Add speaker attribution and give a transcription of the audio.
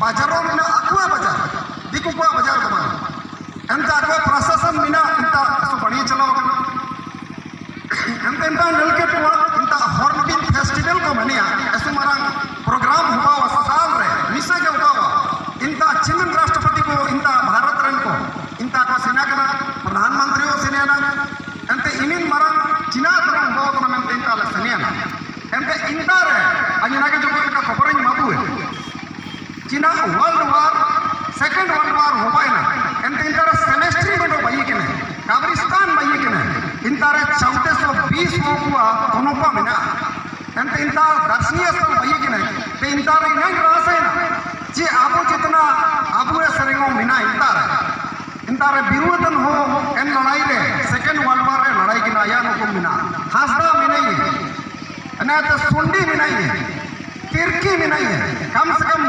Speaker 1: बाजारों में अकुआ बाजार दिकु को बाजार कमान एंता अकुआ प्रशासन मिना इंता सो बढ़िया चलाओ एंता इंता नलके तो इंता हॉर्नबिल फेस्टिवल को मनिया ऐसे मारा प्रोग्राम हुआ साल रे निशा के हुआ इंता चिमन राष्ट्रपति को इंता भारत रन को इंता को सेना कना प्रधानमंत्री को सेना ना एंते इनिन मारा चीना तरह हुआ को मैं इंता ले सेना ना एंते इंता रे अजना के जो का खबर ही माबू है चीना world war second world war हो पाए ना एंते इंता रे सेमेस्ट्री में तो भाई के ने काब्रिस्तान भाई के ने इंता रे 1420 को हुआ दोनों को मिला एंते इंता दर्शनीय स्थल भाई के ने ते इंता रे नहीं रास है ना जे आबो जितना आबू रे सरेंगो मिना इंता रे विरोधन हो एन लड़ाई रे सेकंड वर्ल्ड वार रे लड़ाई की नाया नको मिना हासदा मिनाई है अना तो सुंडी मिनाई है तिरकी मिनाई है कम से कम